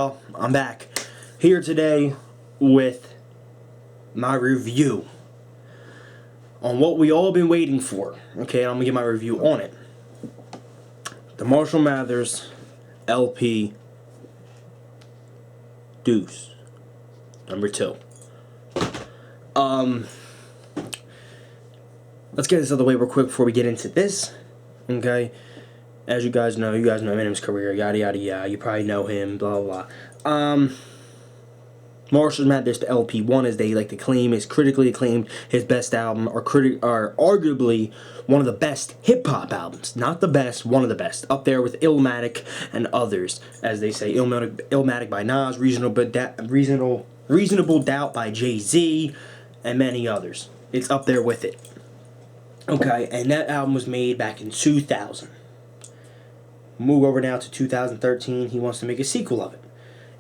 I'm back here today with my review on what we all been waiting for. Okay, I'm gonna give my review on it. The Marshall Mathers LP Deuce number 2. Let's get this out of the way real quick before we get into this. Okay, as you guys know Eminem's career, yada yada yada. You probably know him, blah blah blah. Marshall Mathers the LP1, as they like to claim, is critically acclaimed, his best album, or arguably one of the best hip-hop albums. Not the best, one of the best. Up there with Illmatic and others, as they say. Illmatic by Nas, Reasonable Doubt by Jay-Z, and many others. It's up there with it. Okay, and that album was made back in 2000. Move over now to 2013, he wants to make a sequel of it.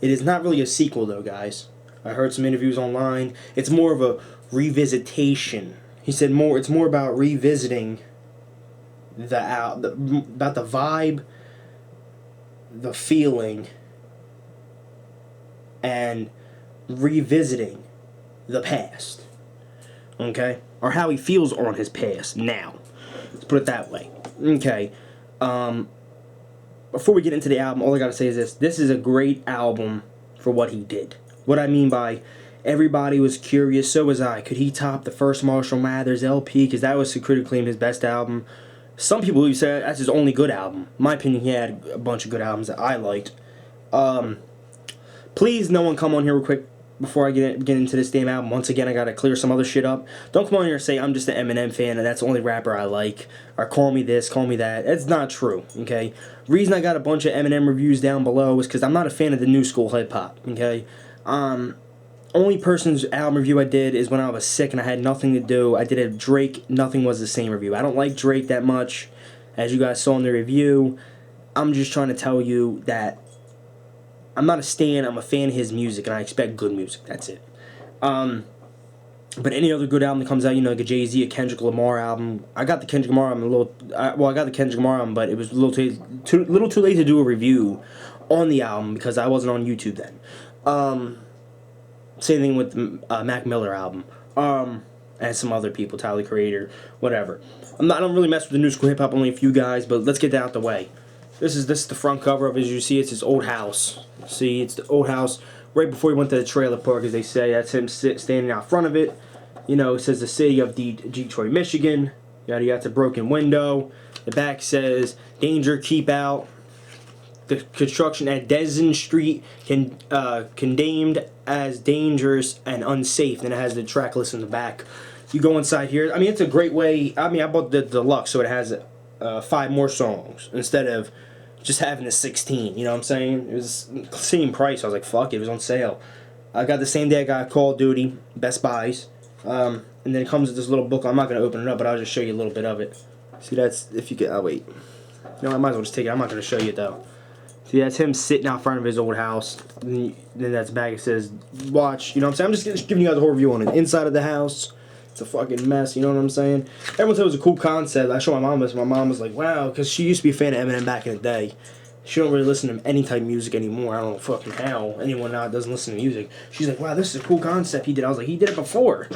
It is not really a sequel though, guys. I heard some interviews online. It's more of a revisitation. He said it's more about revisiting about the vibe, the feeling, and revisiting the past. Okay? Or how he feels on his past now. Let's put it that way. Okay. Before we get into the album, all I gotta say is this. This is a great album for what he did. What I mean by everybody was curious, so was I. Could he top the first Marshall Mathers LP? Because that was critically his best album. Some people even said that's his only good album. In my opinion, he had a bunch of good albums that I liked. Please, no one come on here real quick before I get into this damn album. Once again, I gotta clear some other shit up. Don't come on here and say I'm just an Eminem fan and that's the only rapper I like, or call me this, call me that. That's not true, okay? Reason I got a bunch of Eminem reviews down below is because I'm not a fan of the new school hip-hop, okay? Only person's album review I did is when I was sick and I had nothing to do. I did a Drake, Nothing Was the Same review. I don't like Drake that much, as you guys saw in the review. I'm just trying to tell you that I'm not a stan, I'm a fan of his music, and I expect good music. That's it. But any other good album that comes out, like a Jay-Z, a Kendrick Lamar album. I got the Kendrick Lamar album I got the Kendrick Lamar album, but it was a little too late to do a review on the album because I wasn't on YouTube then. Same thing with the Mac Miller album. And some other people, Tyler Creator, whatever. I don't really mess with the new school hip-hop, only a few guys, but let's get that out the way. This is the front cover of it. As you see, it's his old house. See, it's the old house right before he went to the trailer park, as they say. That's him standing out front of it. It says the city of Detroit, Michigan. Yada yada. It's a broken window. The back says, danger, keep out. The construction at Dezen Street condemned as dangerous and unsafe. Then it has the track list in the back. You go inside here. I mean, it's a great way. I mean, I bought the deluxe, so it has 5 more songs instead of just having the 16, you know what I'm saying? It was the same price. I was like, fuck it, it was on sale. I got the same day I got Call of Duty, Best Buys. And then it comes with this little book. I'm not going to open it up, but I'll just show you a little bit of it. See, that's, if you get, oh wait. I might as well just take it. I'm not going to show you it though. See, that's him sitting out front of his old house. Then that's back, it says, watch, you know what I'm saying? I'm just giving you guys a whole review on it. Inside of the house, it's a fucking mess, you know what I'm saying? Everyone said it was a cool concept. I showed my mom this, my mom was like, wow, because she used to be a fan of Eminem back in the day. She don't really listen to any type of music anymore. I don't know fucking how anyone now doesn't listen to music. She's like, wow, this is a cool concept he did. I was like, he did it before.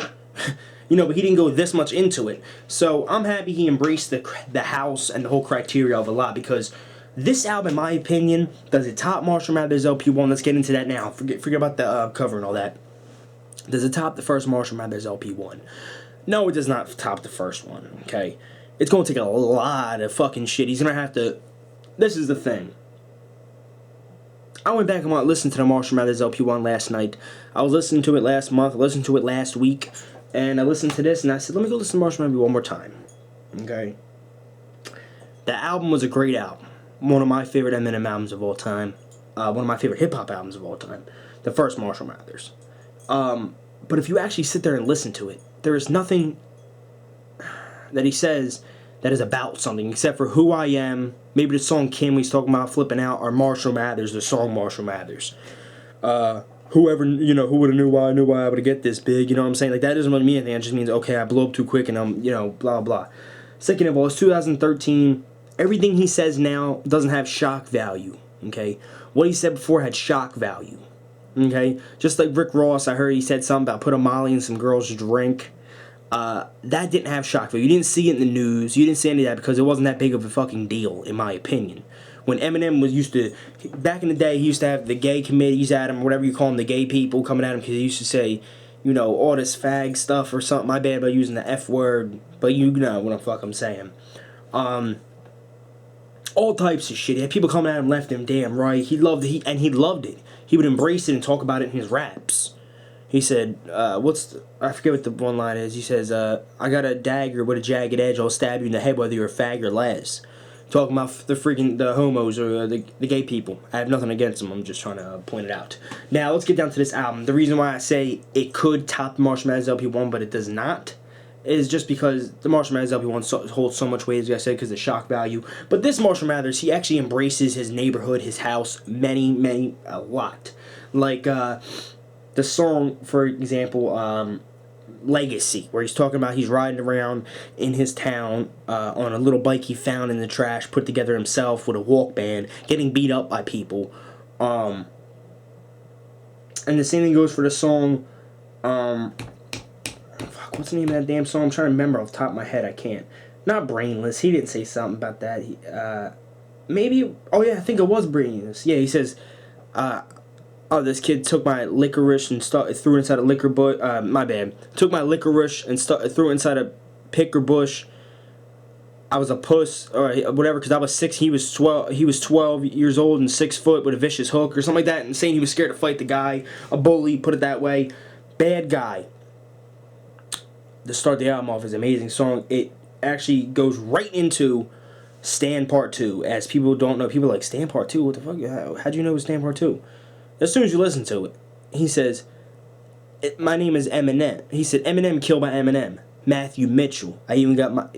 But he didn't go this much into it. So I'm happy he embraced the house and the whole criteria of a lot, because this album, in my opinion, does it top Marshall Mathers LP1. Let's get into that now. Forget about the cover and all that. Does it top the first Marshall Mathers LP1? No, it does not top the first one, okay? It's going to take a lot of fucking shit. He's going to have to... This is the thing. I went back and listened to the Marshall Mathers LP1 last night. I was listening to it last month. I listened to it last week. And I listened to this and I said, let me go listen to Marshall Mathers one more time. Okay? The album was a great album. One of my favorite Eminem albums of all time. One of my favorite hip-hop albums of all time. The first Marshall Mathers. But if you actually sit there and listen to it, there is nothing that he says that is about something, except for Who I Am, maybe the song Kim he's talking about flipping out, or Marshall Mathers, the song Marshall Mathers. Who would have knew why I would get this big, you know what I'm saying? Like, that doesn't really mean anything. It just means, okay, I blew up too quick and I'm, blah, blah. Second of all, it's 2013. Everything he says now doesn't have shock value, okay? what he said before had shock value. Okay? Just like Rick Ross, I heard he said something about put a Molly in some girl's drink. That didn't have shock value. You didn't see it in the news. You didn't see any of that because it wasn't that big of a fucking deal, in my opinion. When Eminem was used to, back in the day, he used to have the gay committees at him, whatever you call them, the gay people coming at him because he used to say, you know, all this fag stuff or something. My bad about using the F word, but you know what the fuck I'm saying. All types of shit. He had people coming at him left and damn right. He loved it, and he loved it. He would embrace it and talk about it in his raps. He said, I forget what the one line is. He says, I got a dagger with a jagged edge. I'll stab you in the head whether you're a fag or les. Talking about the homos or the gay people. I have nothing against them. I'm just trying to point it out. Now, let's get down to this album. The reason why I say it could top Marshall Mathers LP1, but it does not, is just because the Marshall Mathers LP1 holds so much weight, as I said, because of the shock value. But this Marshall Mathers, he actually embraces his neighborhood, his house, a lot. Like, the song, for example, Legacy, where he's talking about he's riding around in his town on a little bike he found in the trash, put together himself with a walk band, getting beat up by people. And the same thing goes for the song, what's the name of that damn song? I'm trying to remember off the top of my head. I can't. Not Brainless. He didn't say something about that. Maybe, oh yeah, I think it was Brainless. Yeah, he says, this kid took my licorice and threw it inside a liquor bush. My bad. Took my licorice and threw it inside a picker bush. I was a puss or whatever because I was 6. He was 12. He was 12 years old and 6 foot with a vicious hook or something like that. And saying he was scared to fight the guy, a bully. Put it that way. Bad Guy. To start the album off is an amazing song. It actually goes right into Stand Part 2. As people don't know, people are like, Stand Part 2? What the fuck? How'd you know it was Stand Part 2? As soon as you listen to it, he says, my name is Eminem. He said, Eminem killed by Eminem. Matthew Mitchell. We even got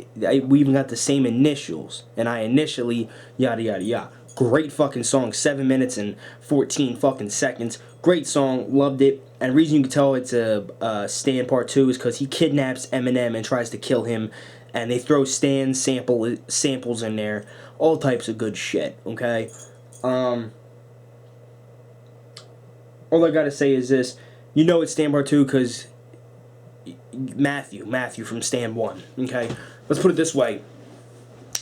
the same initials. And I initially, yada, yada, yada. Great fucking song. 7 minutes and 14 fucking seconds. Great song. Loved it. And the reason you can tell it's a Stan Part 2 is because he kidnaps Eminem and tries to kill him. And they throw Stan samples in there. All types of good shit. Okay? All I gotta say is this. You know it's Stan Part 2 because Matthew from Stan 1. Okay? Let's put it this way.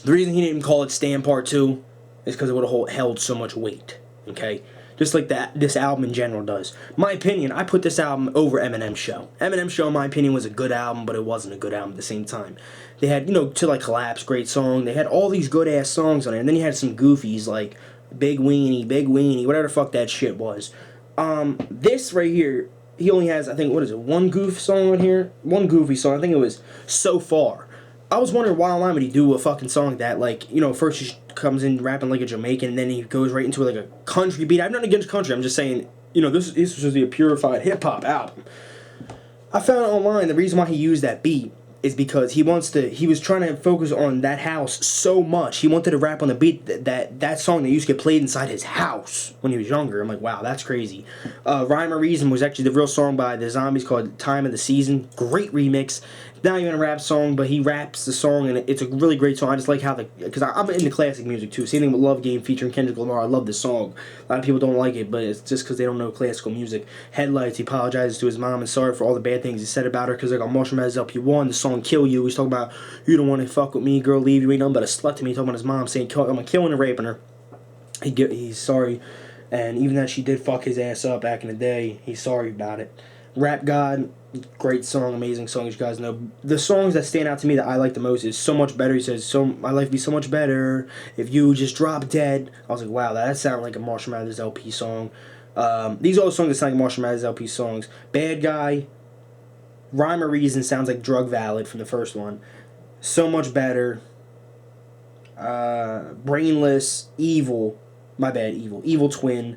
The reason he didn't call it Stan Part 2 is because it would have held so much weight. Okay? Just like this album in general does. My opinion, I put this album over Eminem's Show. Eminem's Show, in my opinion, was a good album, but it wasn't a good album at the same time. They had, Till I Collapse, great song. They had all these good-ass songs on it. And then you had some goofies like Big Weenie, whatever the fuck that shit was. This right here, he only has, I think, one goof song on here? One goofy song. I think it was So Far. I was wondering why online would he do a fucking song like that, like, first he comes in rapping like a Jamaican, and then he goes right into like a country beat. I'm not against country, I'm just saying, this was supposed to be a purified hip-hop album. I found online the reason why he used that beat is because he was trying to focus on that house so much. He wanted to rap on the beat that song that used to get played inside his house when he was younger. I'm like, wow, that's crazy. Rhyme or Reason was actually the real song by the Zombies called Time of the Season. Great remix. Not even a rap song, but he raps the song, and it's a really great song. I just like how because I'm into classic music too. Same thing with Love Game featuring Kendrick Lamar. I love this song. A lot of people don't like it, but it's just because they don't know classical music. Headlights, he apologizes to his mom and sorry for all the bad things he said about her because they got Marshall Mathers LP1. The song Kill You. He's talking about, you don't want to fuck with me, girl, leave you, ain't nothing but a slut to me. He's talking about his mom saying, I'm killing and raping her. He's sorry, and even that she did fuck his ass up back in the day, he's sorry about it. Rap God, great song, amazing song, as you guys know. The songs that stand out to me that I like the most is So Much Better. He says, my life would be so much better if you just drop dead. I was like, wow, that sounded like a Marshall Mathers LP song. These are the songs that sound like Marshall Mathers LP songs. Bad Guy, Rhyme or Reason sounds like Drug Valid from the first one. So Much Better. Brainless, Evil. My bad, Evil Twin.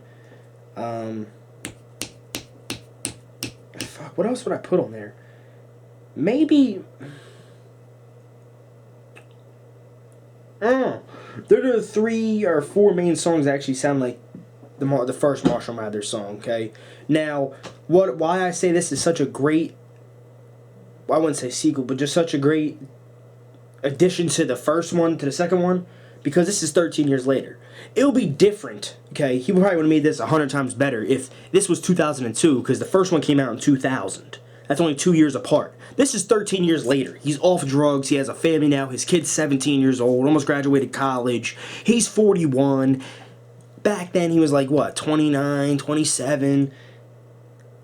What else would I put on there? Maybe... There are 3 or 4 main songs that actually sound like the first Marshall Mathers song, okay? Now, why I say this is such a great... I wouldn't say sequel, but just such a great addition to the first one, to the second one, because this is 13 years later. It'll be different, okay? He probably would have made this 100 times better if this was 2002, because the first one came out in 2000. That's only 2 years apart. This is 13 years later. He's off drugs. He has a family now. His kid's 17 years old, almost graduated college. He's 41. Back then, he was like, what, 29, 27?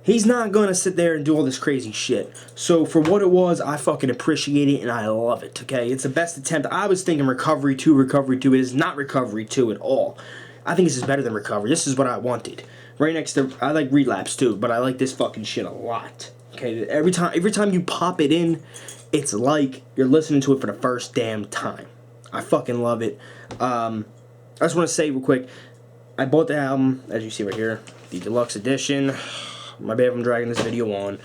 He's not going to sit there and do all this crazy shit. So for what it was, I fucking appreciate it and I love it, okay? It's the best attempt. I was thinking Recovery 2. It is not Recovery 2 at all. I think this is better than Recovery. This is what I wanted. Right next to, I like Relapse too, but I like this fucking shit a lot. Okay, every time you pop it in, it's like you're listening to it for the first damn time. I fucking love it. I just want to say real quick, I bought the album, as you see right here, the deluxe edition. My bad if I'm dragging this video on.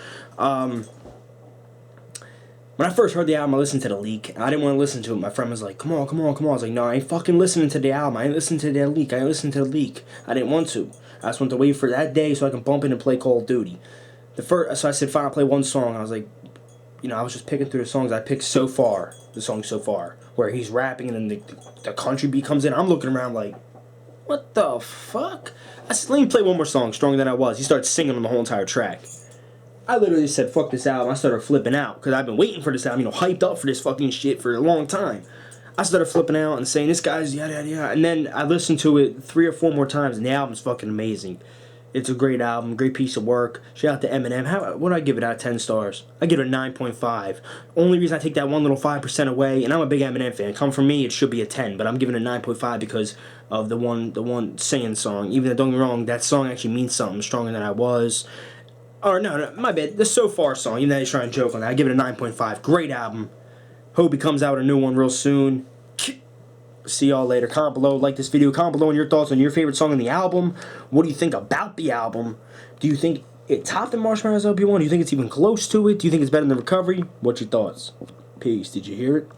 When I first heard the album, I listened to the leak. I didn't want to listen to it. My friend was like, come on. I was like, no, I ain't fucking listening to the album. I ain't listening to that leak. I didn't want to. I just wanted to wait for that day so I can bump in and play Call of Duty. So I said, fine, I'll play one song. I was like, I was just picking through the songs. I picked So Far, the song So Far, where he's rapping and then the country beat comes in. I'm looking around like, what the fuck? I said, let me play one more song, Stronger Than I Was. He started singing on the whole entire track. I literally said, fuck this album. I started flipping out, because I've been waiting for this album, hyped up for this fucking shit for a long time. I started flipping out and saying, this guy's yada yada yada. And then I listened to it 3 or 4 more times, and the album's fucking amazing. It's a great album, great piece of work. Shout out to Eminem. What do I give it out of 10 stars? I give it a 9.5. Only reason I take that one little 5% away, and I'm a big Eminem fan. Come from me, it should be a 10, but I'm giving it a 9.5 because of the one singing song. Even though, don't get me wrong, that song actually means something. Stronger Than I Was. Or no, my bad. The So Far song, even though he's trying to joke on that, I give it a 9.5. Great album. Hope he comes out with a new one real soon. See y'all later. Comment below, like this video. Comment below on your thoughts on your favorite song on the album. What do you think about the album? Do you think it topped the Marshmallows LP1? Do you think it's even close to it? Do you think it's better than Recovery? What's your thoughts? Peace. Did you hear it?